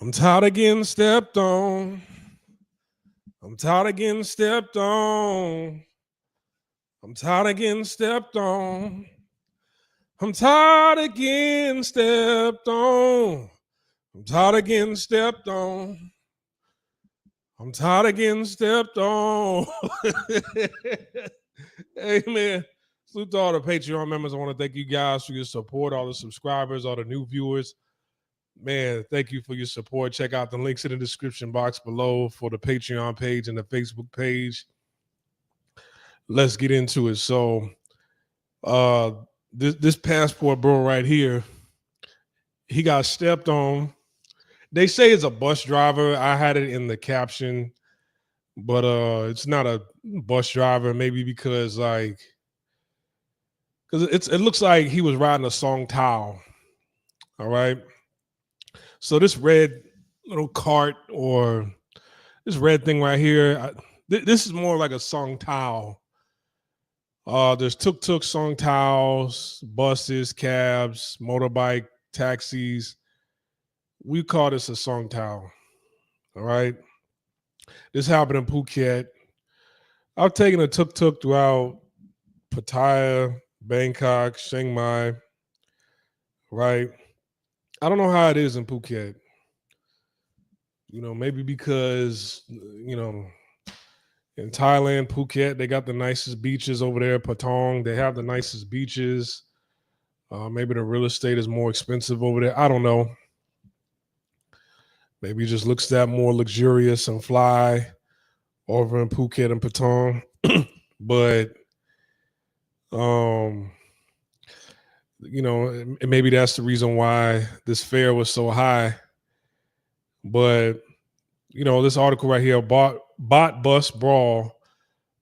I'm tired of getting stepped on. I'm tired of getting stepped on. I'm tired of getting stepped on. I'm tired of getting stepped on. I'm tired of getting stepped on. I'm tired of getting stepped on. Hey man, salute to all the Patreon members. I want to thank you guys for your support, all the subscribers, all the new viewers. Man, thank you for your support. Check out the links in the description box below for the Patreon page and the Facebook page. Let's get into it. So, this passport bro right here, he got stepped on. They say it's a bus driver. I had it in the caption, but it's not a bus driver. Maybe because it looks like he was riding a song towel. All right. So this red little cart or this red thing right here, this is more like a song towel. There's tuk-tuk, song towels, buses, cabs, motorbike, taxis. We call this a song towel. All right. This happened in Phuket. I've taken a tuk-tuk throughout Pattaya, Bangkok, Chiang Mai. Right. I don't know how it is in Phuket. Maybe because, in Thailand, Phuket, they got the nicest beaches over there. Patong, they have the nicest beaches. Maybe the real estate is more expensive over there. I don't know. Maybe it just looks that more luxurious and fly over in Phuket and Patong. But, maybe that's the reason why this fare was so high. But, this article right here, bot bus brawl,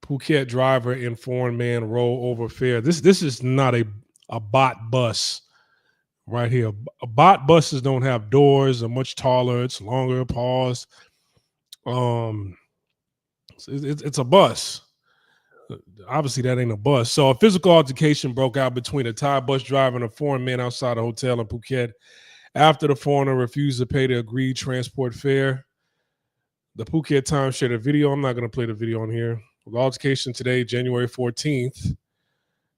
Phuket driver and foreign man roll over fare. This is not a bot bus right here. Bot buses don't have doors. Are much taller. It's longer. Pause. It's a bus. Obviously, that ain't a bus. So a physical altercation broke out between a Thai bus driver and a foreign man outside a hotel in Phuket after the foreigner refused to pay the agreed transport fare. The Phuket Times shared a video. I'm not going to play the video on here. The altercation today, January 14th.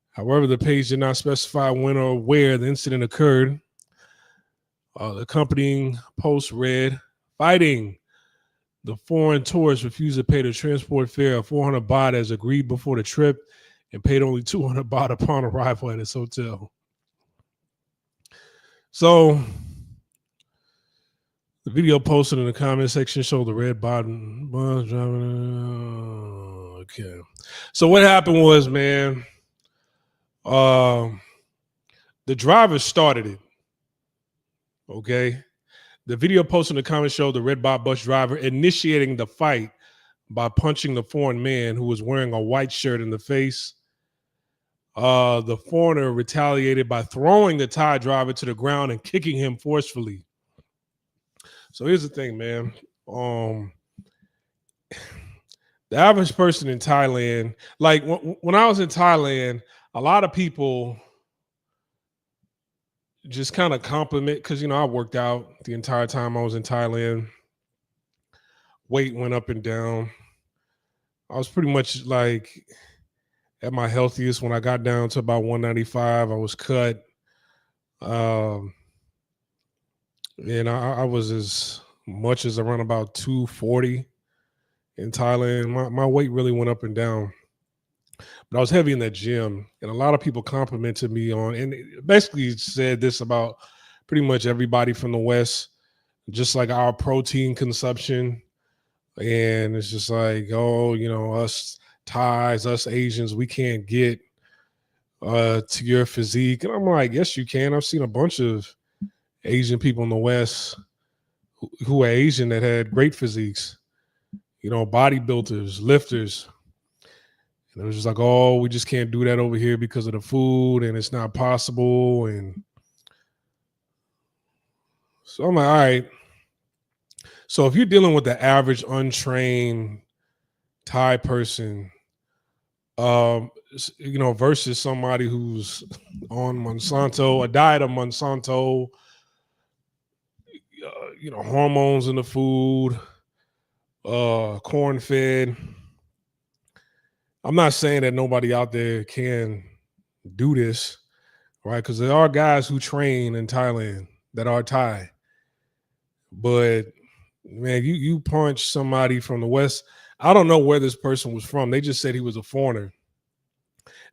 However, the page did not specify when or where the incident occurred. The accompanying post read, fighting. The foreign tourist refused to pay the transport fare of 400 baht as agreed before the trip and paid only 200 baht upon arrival at his hotel. So the video posted in the comment section showed the red bottom bus driving. Okay. So what happened was, man, the driver started it. Okay. The video posted in the comments showed the red bus driver initiating the fight by punching the foreign man who was wearing a white shirt in the face. The foreigner retaliated by throwing the Thai driver to the ground and kicking him forcefully. So here's the thing, man. The average person in Thailand, like when I was in Thailand, a lot of people just kind of compliment because, I worked out the entire time I was in Thailand. Weight went up and down. I was pretty much like at my healthiest when I got down to about 195. I was cut. And I was as much as around about 240 in Thailand. My weight really went up and down. But I was heavy in that gym, and a lot of people complimented me on, and basically said this about pretty much everybody from the West, just like our protein consumption. And it's just like, oh, us Thais, us Asians, we can't get to your physique. And I'm like, yes, you can. I've seen a bunch of Asian people in the West who are Asian that had great physiques, bodybuilders, lifters. And it was just like, oh, we just can't do that over here because of the food and it's not possible. And so I'm like, all right. So if you're dealing with the average untrained Thai person, versus somebody who's on Monsanto, a diet of Monsanto, hormones in the food, corn fed. I'm not saying that nobody out there can do this, right? Because there are guys who train in Thailand that are Thai, but man, you punch somebody from the West. I don't know where this person was from. They just said he was a foreigner.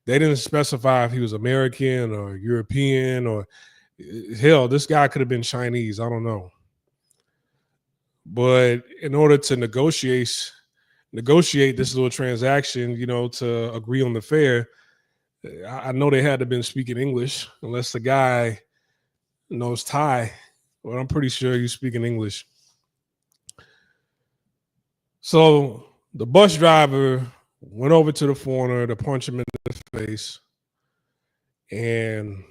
They didn't specify if he was American or European or hell, this guy could have been Chinese. I don't know. But in order to negotiate this little transaction, to agree on the fare, I know they had to have been speaking English, unless the guy knows Thai. Well, I'm pretty sure he's speaking English. So the bus driver went over to the foreigner to punch him in the face, and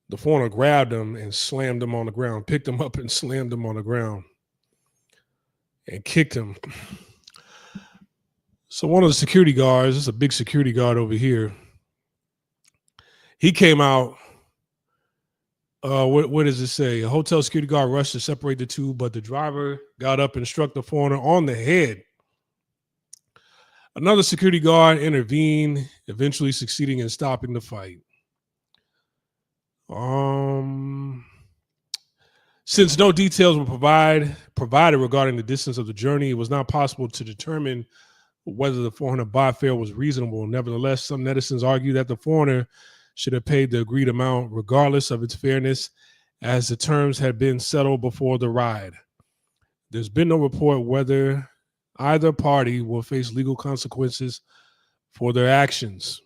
the foreigner grabbed him and slammed him on the ground, picked him up and slammed him on the ground and kicked him. So one of the security guards, it's a big security guard over here, he came out. What does it say? A hotel security guard rushed to separate the two, but the driver got up and struck the foreigner on the head. Another security guard intervened, eventually succeeding in stopping the fight. Since no details were provided regarding the distance of the journey, it was not possible to determine whether the 400 baht fare was reasonable. Nevertheless, some netizens argue that the foreigner should have paid the agreed amount regardless of its fairness, as the terms had been settled before the ride. There's been no report whether either party will face legal consequences for their actions.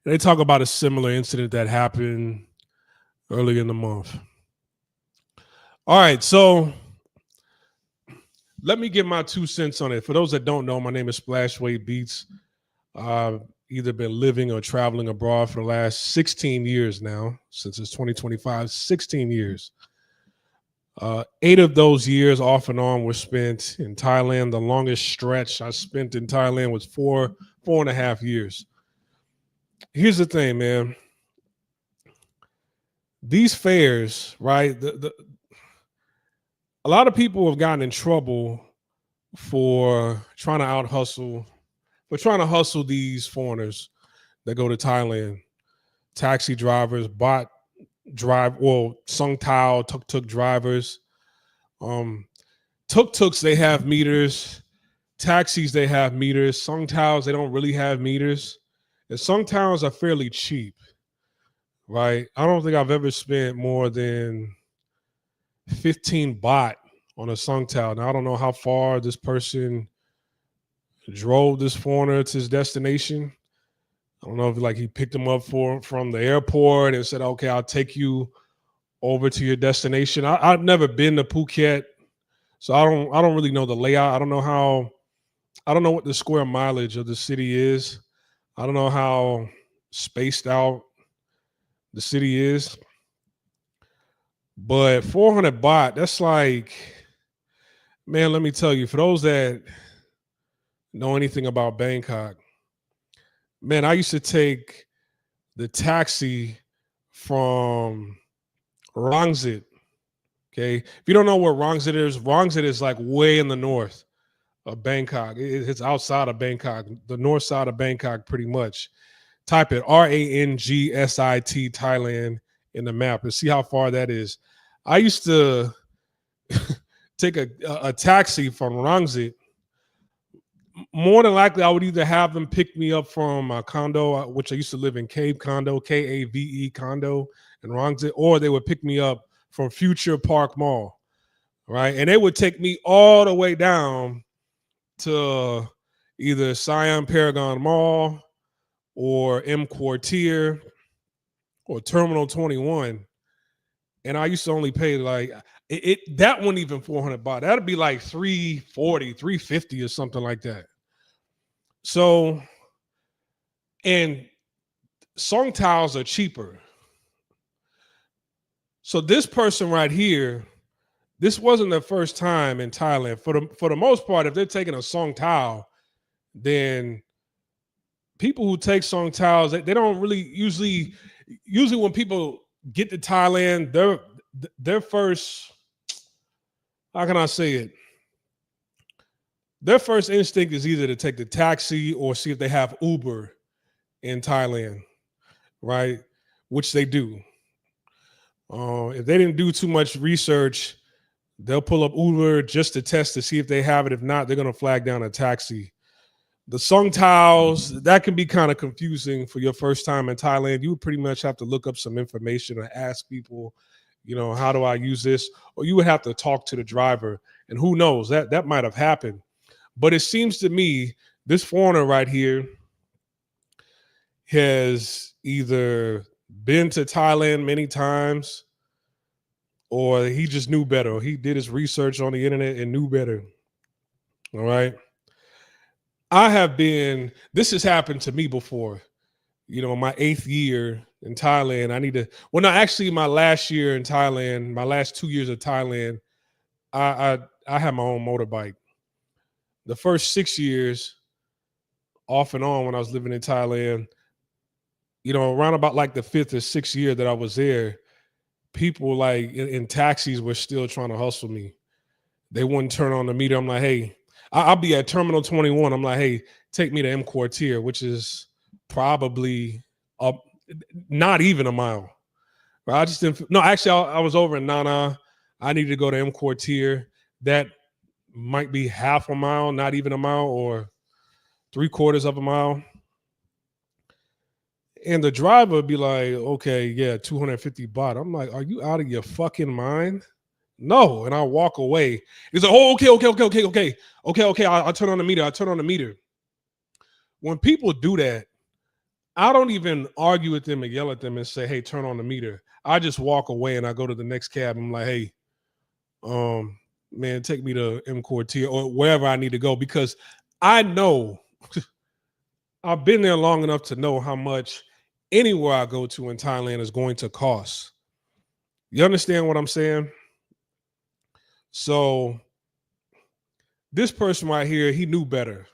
And they talk about a similar incident that happened earlier in the month. All right, so let me give my 2 cents on it. For those that don't know, my name is Splashway Beats. I've either been living or traveling abroad for the last 16 years now, since it's 2025, 16 years. 8 of those years off and on were spent in Thailand. The longest stretch I spent in Thailand was 4.5 years. Here's the thing, man. These fares, right? A lot of people have gotten in trouble for trying to hustle these foreigners that go to Thailand. Taxi drivers, Sung Tao, tuk-tuk drivers. Tuk-tuks, they have meters. Taxis, they have meters. Sung Taos, they don't really have meters. And Sung Taos are fairly cheap, right? I don't think I've ever spent more than 15 baht on a Sung Tao. Now, I don't know how far this person drove this foreigner to his destination. I don't know if he picked him up from the airport and said, okay, I'll take you over to your destination. I've never been to Phuket, so I don't really know the layout. I don't know what the square mileage of the city is. I don't know how spaced out the city is. But 400 baht, that's like, man, let me tell you, for those that know anything about Bangkok, man, I used to take the taxi from Rangsit. Okay. If you don't know where Rangsit is like way in the north of Bangkok. It's outside of Bangkok, the north side of Bangkok, pretty much. Type it RANGSIT Thailand in the map and see how far that is. I used to take a taxi from Rangsit. More than likely, I would either have them pick me up from a condo, which I used to live in, Cave Condo, Kave Condo in Rangsit, or they would pick me up from Future Park Mall, right? And they would take me all the way down to either Siam Paragon Mall or M Quartier or Terminal 21. And I used to only pay that wasn't even 400 baht. That'd be like 340, 350 or something like that. So, and Song Taos are cheaper. So this person right here, this wasn't their first time in Thailand. For the most part, if they're taking a Song Tao, then people who take Song Taos, they don't really usually when people get to Thailand, their first, how can I say it? Their first instinct is either to take the taxi or see if they have Uber in Thailand, right? Which they do. If they didn't do too much research, they'll pull up Uber just to test to see if they have it. If not, they're going to flag down a taxi. The song tiles, that can be kind of confusing for your first time in Thailand. You would pretty much have to look up some information or ask people, how do I use this? Or you would have to talk to the driver. And who knows, that might have happened. But it seems to me this foreigner right here has either been to Thailand many times or he just knew better. Or he did his research on the internet and knew better. All right. This has happened to me before. My 8th year in Thailand, my last year in Thailand, my last 2 years of Thailand, I had my own motorbike. The first 6 years, off and on when I was living in Thailand, around about like the 5th or 6th year that I was there, people like in taxis were still trying to hustle me. They wouldn't turn on the meter. I'm like, hey, I'll be at Terminal 21. I'm like, hey, take me to M Quartier, which is probably not even a mile. Right? I just didn't. No, actually, I was over in Nana. I needed to go to M Quartier. That might be half a mile, not even a mile, or 3/4 of a mile. And the driver would be like, okay, yeah, 250 baht. I'm like, are you out of your fucking mind? No. And I walk away. He's like, oh, okay. I'll turn on the meter. When people do that, I don't even argue with them and yell at them and say, hey, turn on the meter. I just walk away and I go to the next cab. I'm like, hey, man, take me to M Quartier or wherever I need to go, because I know I've been there long enough to know how much anywhere I go to in Thailand is going to cost. You understand what I'm saying? So this person right here, he knew better.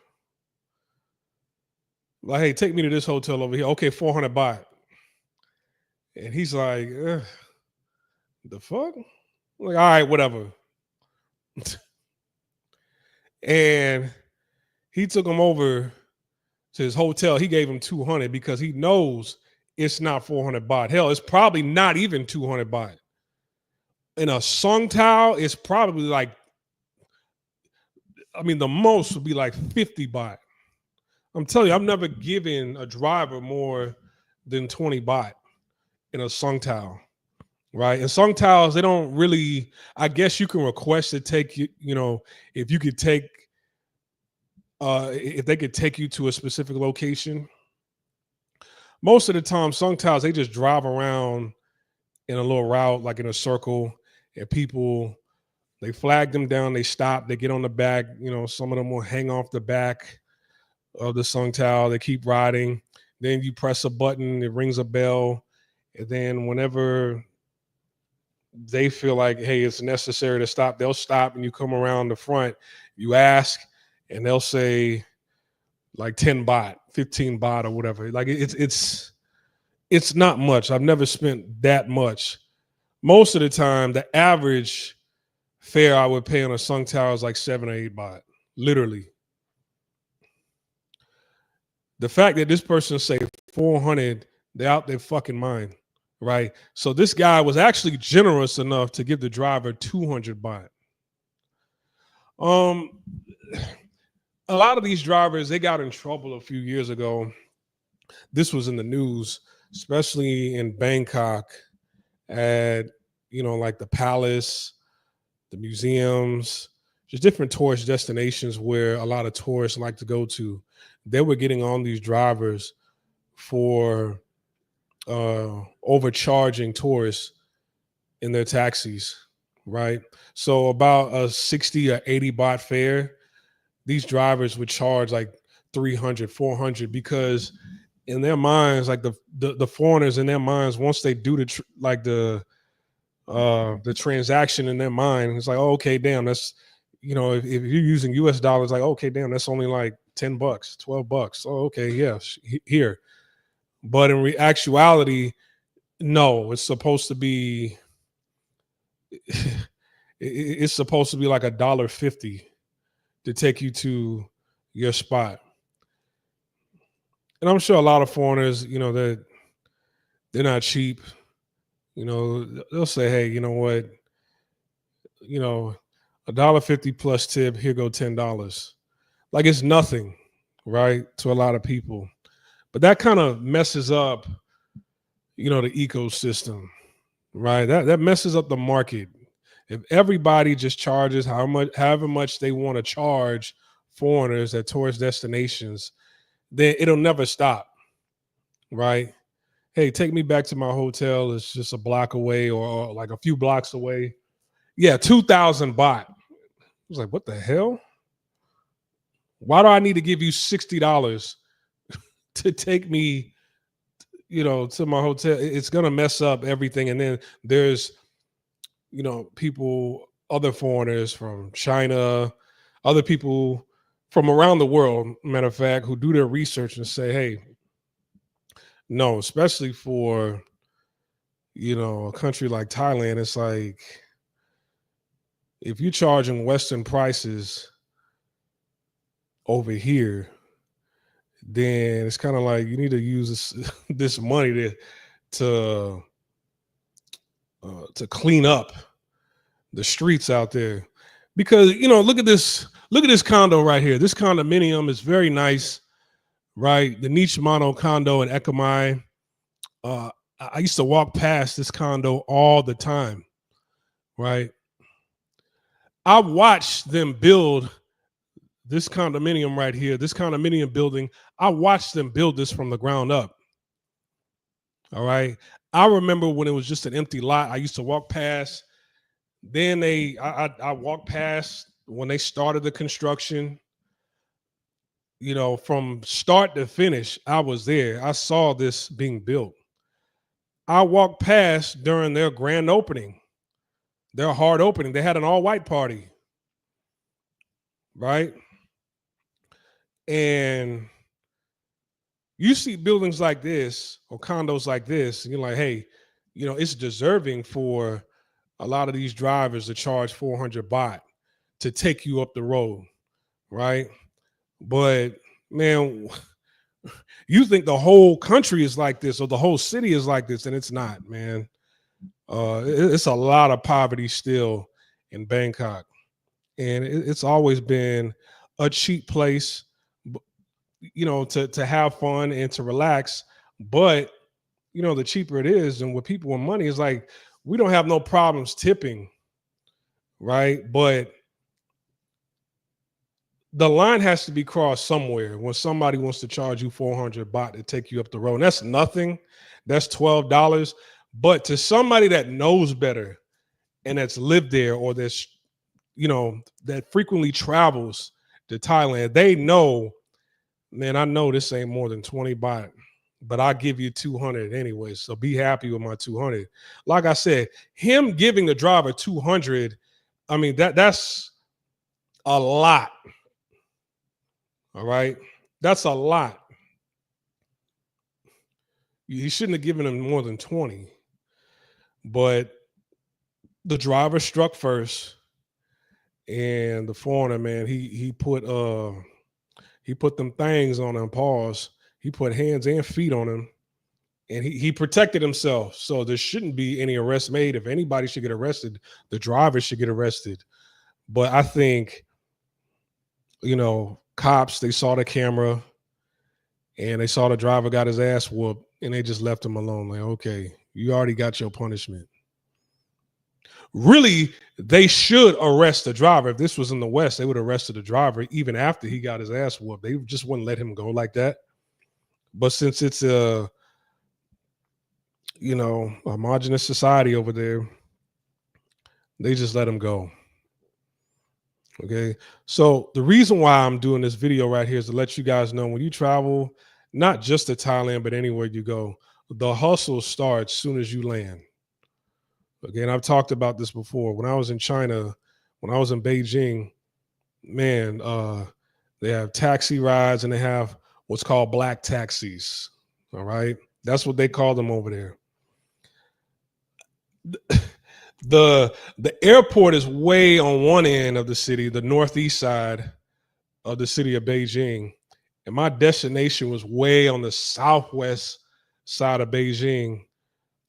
Like, hey, take me to this hotel over here. Okay, 400 baht. And he's like, the fuck? I'm like, all right, whatever. And he took him over to his hotel. He gave him 200 because he knows it's not 400 baht. Hell, it's probably not even 200 baht. In a song towel, it's probably like, the most would be like 50 baht. I'm telling you, I've never given a driver more than 20 baht in a song towel, right? And song towels, they don't really, I guess you can request to take you, if you could take, if they could take you to a specific location. Most of the time, song towels, they just drive around in a little route, like in a circle, and people, they flag them down, they stop, they get on the back, some of them will hang off the back of the song towel, they keep riding. Then you press a button, it rings a bell, and then whenever they feel like, hey, it's necessary to stop, they'll stop, and you come around the front, you ask, and they'll say like 10 baht, 15 baht or whatever. Like it's not much. I've never spent that much. Most of the time, the average fare I would pay on a sung tower is like 7 or 8 baht, literally. The fact that this person say 400, they're out their fucking mind, right? So this guy was actually generous enough to give the driver 200 baht. A lot of these drivers, they got in trouble a few years ago. This was in the news, especially in Bangkok at, like the palace, the museums, just different tourist destinations where a lot of tourists like to go to. They were getting on these drivers for overcharging tourists in their taxis, right? So about a 60 or 80 baht fare, these drivers would charge like 300, 400 because in their minds, like the foreigners in their minds, once they do the transaction in their mind, it's like, oh, okay, damn, that's, if you're using US dollars, like, okay, damn, that's only like 10 bucks, 12 bucks. Oh, okay, yeah, here. But in actuality, no, it's supposed to be it's supposed to be like $1.50 to take you to your spot. And I'm sure a lot of foreigners, they're not cheap. They'll say, hey, you know what, you know, $1.50 plus tip, here go $10. Like it's nothing, right? To a lot of people. But that kind of messes up, the ecosystem, right? That messes up the market. If everybody just charges however much they want to charge foreigners at tourist destinations, then it'll never stop, right? Hey, take me back to my hotel. It's just a block away or like a few blocks away. Yeah, 2,000 baht. I was like, what the hell? Why do I need to give you $60 to take me, to my hotel? It's gonna mess up everything. And then there's, people, other foreigners from China, other people from around the world, matter of fact, who do their research and say, hey, no, especially for, a country like Thailand, it's like if you're charging Western prices over here, then it's kind of like you need to use this, this money to to clean up the streets out there, because look at this condo right here. This condominium is very nice, right? The niche mono condo in Ekamai. Uh, I used to walk past this condo all the time, right? I watched them build this condominium right here, this condominium building. I watched them build this from the ground up. All right. I remember when it was just an empty lot. I used to walk past. Then I walked past when they started the construction. From start to finish, I was there. I saw this being built. I walked past during their grand opening, their hard opening. They had an all-white party, right? And you see buildings like this or condos like this, and you're like, hey, it's deserving for a lot of these drivers to charge 400 baht to take you up the road, right? But man, you think the whole country is like this or the whole city is like this, and it's not, man. It's a lot of poverty still in Bangkok, and it's always been a cheap place, to have fun and to relax. But the cheaper it is, and with people with money, is like we don't have no problems tipping, right? But the line has to be crossed somewhere when somebody wants to charge you 400 baht to take you up the road. And that's nothing. That's $12. But to somebody that knows better and that's lived there, or that's, that frequently travels to Thailand, they know, man, I know this ain't more than 20 baht, but I'll give you 200 anyway. So be happy with my 200. Like I said, him giving the driver 200, I mean, that's a lot. All right. That's a lot. He shouldn't have given him more than 20. But the driver struck first. And the foreigner, man, he put them things on him, pause. He put hands and feet on him. And he protected himself. So there shouldn't be any arrest made. If anybody should get arrested, the driver should get arrested. But I think, cops, they saw the camera and they saw the driver got his ass whooped, and they just left him alone. Like, okay, you already got your punishment. Really, they should arrest the driver. If this was in the West, they would have arrested the driver even after he got his ass whooped. They just wouldn't let him go like that. But since it's a homogenous society over there, they just let him go. Okay. So the reason why I'm doing this video right here is to let you guys know, when you travel, not just to Thailand, but anywhere you go, the hustle starts as soon as you land. Okay. And I've talked about this before. When I was in China, when I was in Beijing, man, they have taxi rides and they have what's called black taxis. All right. That's what they call them over there. The airport is way on one end of the city, the northeast side of the city of Beijing, and my destination was way on the southwest side of Beijing,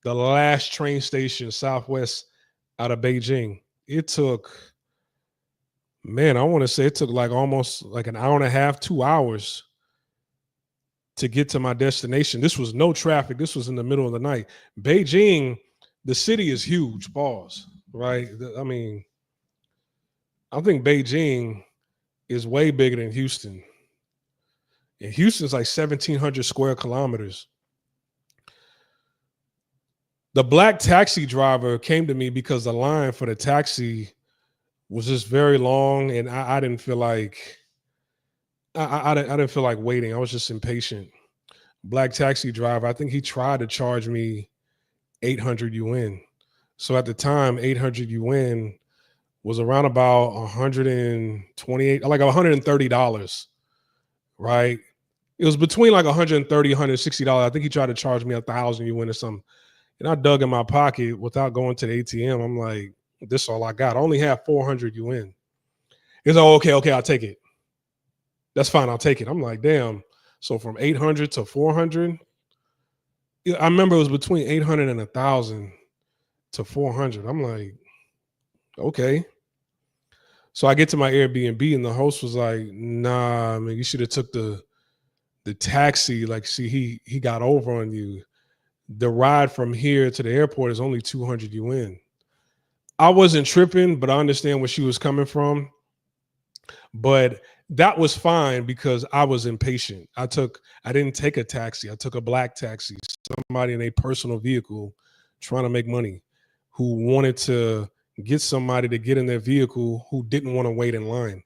the last train station southwest out of Beijing. It took, man, I want to say it took like almost like an hour and a half, 2 hours to get to my destination. This was no traffic. This was in the middle of the night. Beijing, the city is huge, pause, right? I mean, I think Beijing is way bigger than Houston. And Houston's like 1,700 square kilometers. The black taxi driver came to me because the line for the taxi was just very long, and I didn't feel like I didn't feel like waiting. I was just impatient. Black taxi driver, I think he tried to charge me 800 yuan. So at the time, 800 yuan was around about 128, like $130, right? It was between like 130, $160. I think he tried to charge me 1,000 yuan or something. And I dug in my pocket without going to the ATM. I'm like, this is all I got. I only have 400 yuan. He's like, okay, I'll take it. That's fine, I'll take it. I'm like, damn. So from 800 to 400, I remember it was between 800 and 1,000 to 400. I'm like, okay. So I get to my Airbnb and the host was like, nah, man, you should have took the taxi. Like, see, he got over on you. The ride from here to the airport is only 200 yuan. I wasn't tripping, but I understand where she was coming from. But that was fine because I was impatient. I didn't take a taxi. I took a black taxi, somebody in a personal vehicle trying to make money, who wanted to get somebody to get in their vehicle who didn't want to wait in line.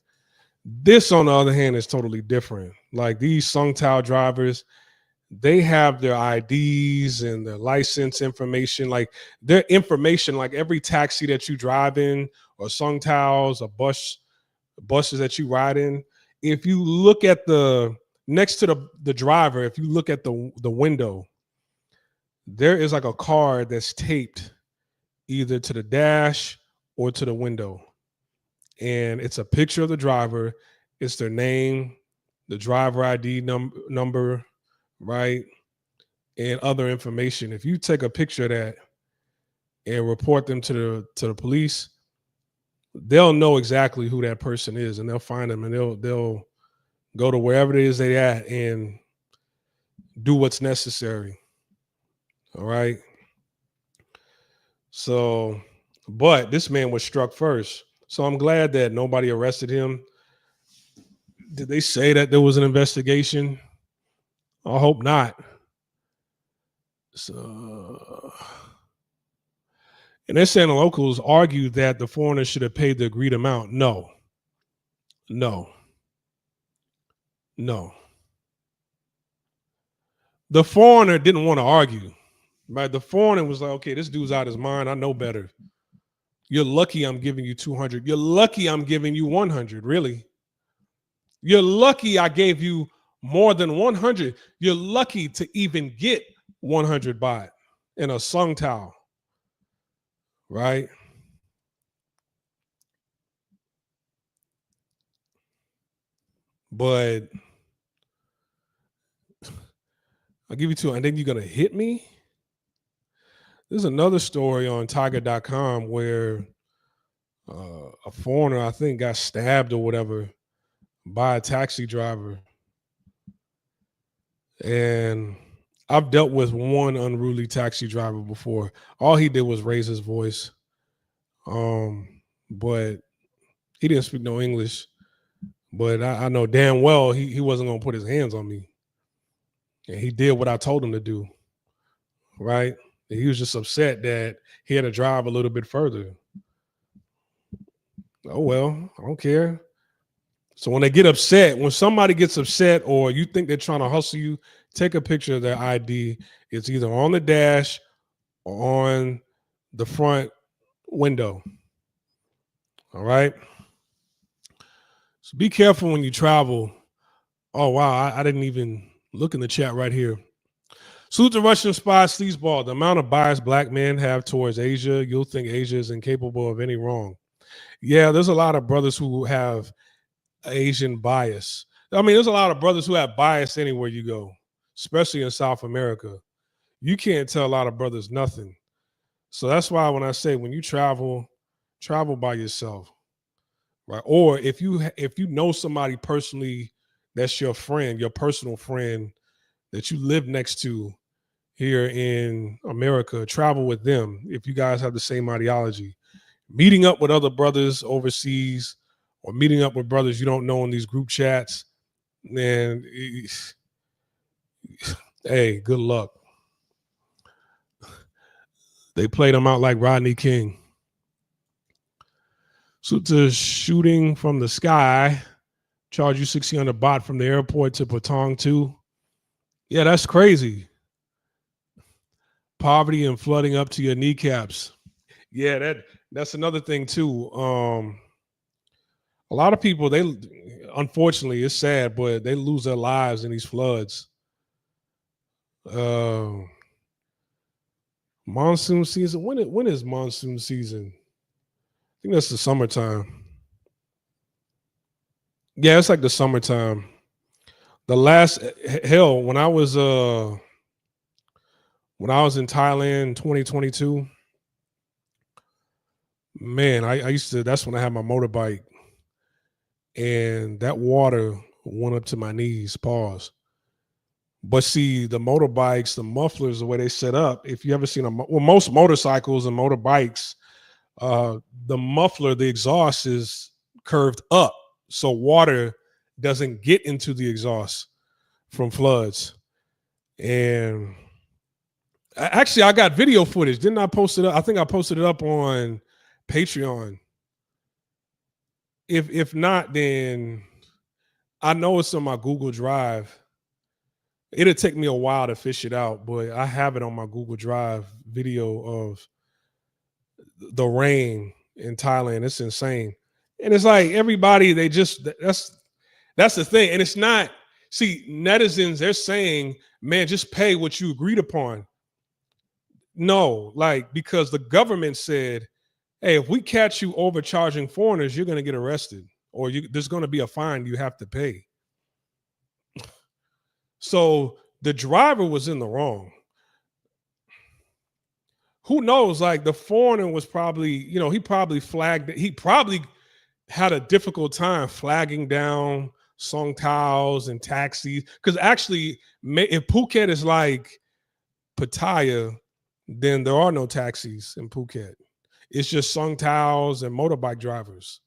This, on the other hand, is totally different. Like these Songtao drivers, they have their IDs and their license information, like their information, like every taxi that you drive in or Songtaos or buses that you ride in. If you look at the next to the driver, if you look at the window, there is like a card that's taped either to the dash or to the window. And it's a picture of the driver, it's their name, the driver ID number, right? And other information. If you take a picture of that and report them to the police, they'll know exactly who that person is, and they'll find them, and they'll go to wherever it is they at and do what's necessary. All right. So, but this man was struck first. So I'm glad that nobody arrested him. Did they say that there was an investigation? I hope not. So, and they're saying the locals argued that the foreigner should have paid the agreed amount. No. The foreigner didn't want to argue. Right? The foreigner was like, okay, this dude's out his mind. I know better. You're lucky I'm giving you 200. You're lucky I'm giving you 100. Really? You're lucky I gave you more than 100. You're lucky to even get 100 baht in a sung towel. Right? But I'll give you two, and then you're going to hit me? There's another story on tiger.com where a foreigner, I think, got stabbed or whatever by a taxi driver. And I've dealt with one unruly taxi driver before. All he did was raise his voice. But he didn't speak no English. But I know damn well he wasn't going to put his hands on me. And he did what I told him to do. Right? And he was just upset that he had to drive a little bit further. Oh, well, I don't care. So when they get upset, when somebody gets upset or you think they're trying to hustle you, take a picture of their ID. It's either on the dash or on the front window. All right? So be careful when you travel. Oh, wow. I didn't even look in the chat right here. Salute the Russian spy sleazeball. The amount of bias black men have towards Asia, you'll think Asia is incapable of any wrong. Yeah, there's a lot of brothers who have Asian bias. I mean, there's a lot of brothers who have bias anywhere you go, especially in South America. You can't tell a lot of brothers nothing. So that's why when I say when you travel, travel by yourself, right? Or if you know somebody personally that's your friend, your personal friend that you live next to here in America, travel with them if you guys have the same ideology. Meeting up with other brothers overseas or meeting up with brothers you don't know in these group chats, man, hey, good luck. They played them out like Rodney King. So to shooting from the sky, charge you 600 baht from the airport to Patong too. Yeah, that's crazy. Poverty and flooding up to your kneecaps. Yeah, that's another thing too. A lot of people, they unfortunately, it's sad, but they lose their lives in these floods. Monsoon season. When is monsoon season? I think that's the summertime. Yeah, it's like the summertime. The last hell when I was in Thailand 2022, man, I used to, that's when I had my motorbike and that water went up to my knees, pause. But see, the motorbikes, the mufflers, the way they set up, if you ever seen most motorcycles and motorbikes, the muffler, the exhaust is curved up. So water doesn't get into the exhaust from floods. And actually, I got video footage. Didn't I post it up? I think I posted it up on Patreon. If not, then I know it's on my Google Drive. It'll take me a while to fish it out, but I have it on my Google Drive video of the rain in Thailand. It's insane. And it's like everybody, they just, that's the thing. And it's not, see, netizens, they're saying, man, just pay what you agreed upon. No, like, because the government said, hey, if we catch you overcharging foreigners, you're going to get arrested or there's going to be a fine you have to pay. So the driver was in the wrong. Who knows? Like the foreigner was probably, he probably flagged it. He probably had a difficult time flagging down song towels and taxis. Because actually, if Phuket is like Pattaya, then there are no taxis in Phuket. It's just song towels and motorbike drivers,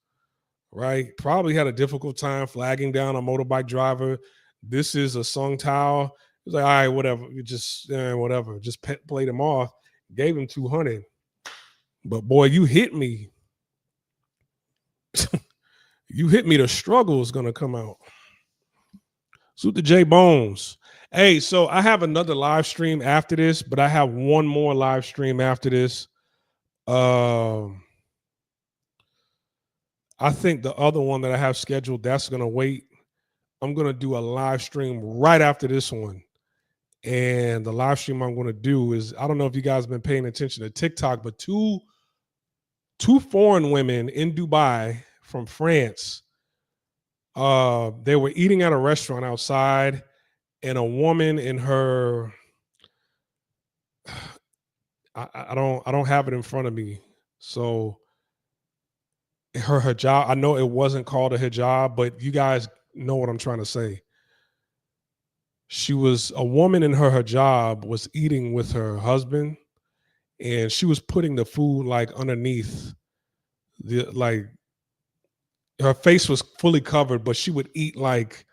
right? Probably had a difficult time flagging down a motorbike driver. This is a song towel. It's like, all right, whatever. You just whatever. Just played him off. Gave him 200. But boy, you hit me. You hit me. The struggle is gonna come out. Salute to J Bones. Hey, so I have another live stream after this, but I have one more live stream after this. I think the other one that I have scheduled, that's gonna wait. I'm gonna do a live stream right after this one. And the live stream I'm going to do is, I don't know if you guys have been paying attention to TikTok, but two foreign women in Dubai from France, they were eating at a restaurant outside, and a woman in her, I don't have it in front of me. So her hijab, I know it wasn't called a hijab, but you guys know what I'm trying to say. She was a woman in her hijab was eating with her husband, and she was putting the food like underneath her face was fully covered, but she would eat like,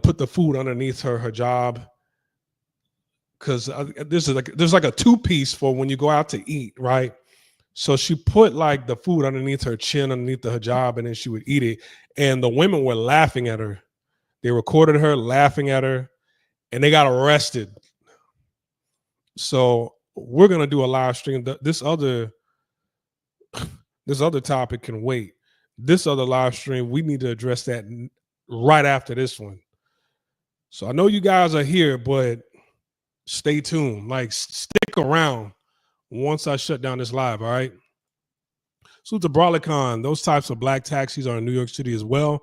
put the food underneath her hijab. Cause there's like a 2-piece for when you go out to eat, right? So she put like the food underneath her chin, underneath the hijab, and then she would eat it. And the women were laughing at her. They recorded her laughing at her, and they got arrested. So we're gonna do a live stream. This other topic can wait. This other live stream, we need to address that right after this one. So I know you guys are here, but Stay tuned. Like, stick around once I shut down this live, all right? So to BrawlerCon, those types of black taxis are in New York City as well.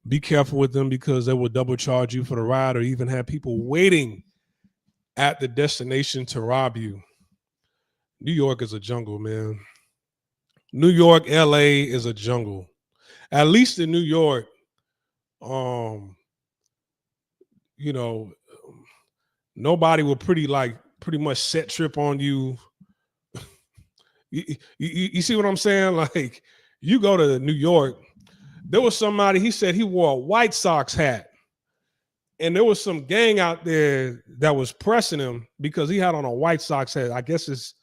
Be careful with them because they will double charge you for the ride or even have people waiting at the destination to rob you. New York is a jungle, man. New York, LA is a jungle. At least in New York, you know, nobody will pretty much set trip on you. You see what I'm saying? Like, you go to New York, there was somebody, he said he wore a White Sox hat. And there was some gang out there that was pressing him because he had on a White Sox hat. I guess it's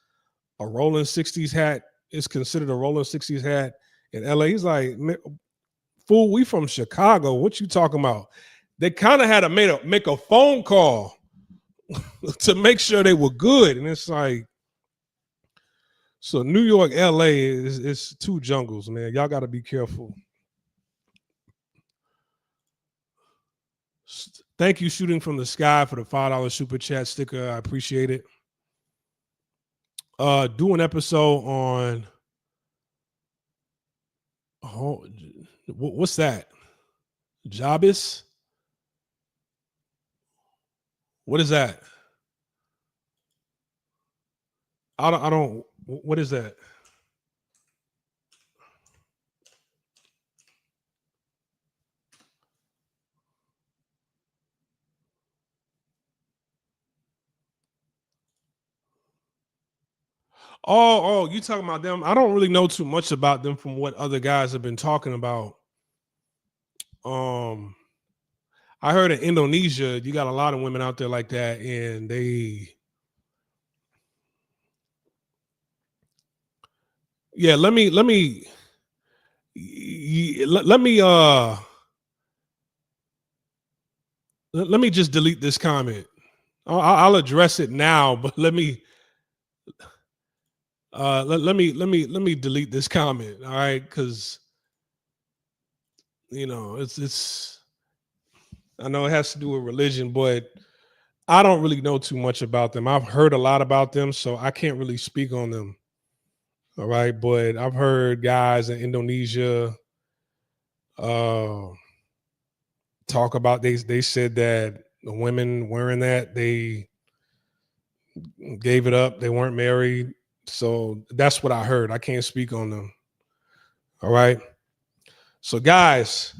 a Rolling 60s hat. It's considered a Rolling 60s hat in LA. He's like, fool, we from Chicago. What you talking about? They kind of had to make a phone call to make sure they were good. And it's like, so New York, LA is two jungles, man. Y'all got to be careful. Thank you, Shooting from the Sky, for the $5 super chat sticker. I appreciate it. Do an episode on what's that? Jabis? What is that? I don't. What is that? Oh, you talking about them? I don't really know too much about them from what other guys have been talking about. I heard in Indonesia, you got a lot of women out there like that, and let me just delete this comment. I'll address it now, but let me delete this comment, all right? Because it's I know it has to do with religion, but I don't really know too much about them. I've heard a lot about them, so I can't really speak on them. All right, but I've heard guys in Indonesia talk about they said that the women wearing that, they gave it up. They weren't married. So that's what I heard. I can't speak on them. All right. So guys,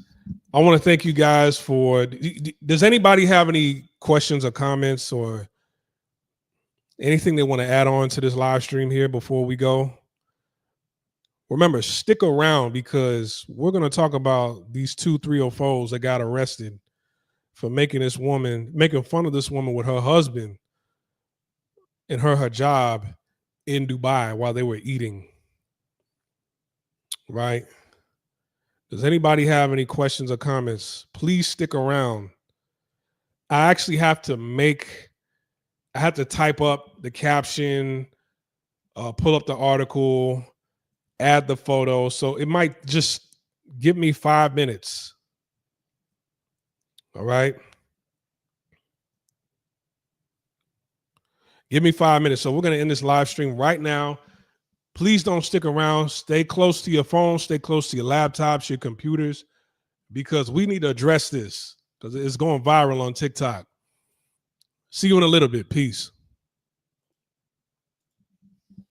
I want to thank you guys for, does anybody have any questions or comments or anything they want to add on to this live stream here before we go? Remember, stick around because we're going to talk about these 2 304s that got arrested for making fun of this woman with her husband in her hijab in Dubai while they were eating. Right? Does anybody have any questions or comments? Please stick around. I actually have to type up the caption, pull up the article, add the photo. So it might just give me 5 minutes. All right. Give me 5 minutes. So we're going to end this live stream right now. Please don't stick around. Stay close to your phone. Stay close to your laptops, your computers, because we need to address this because it's going viral on TikTok. See you in a little bit. Peace.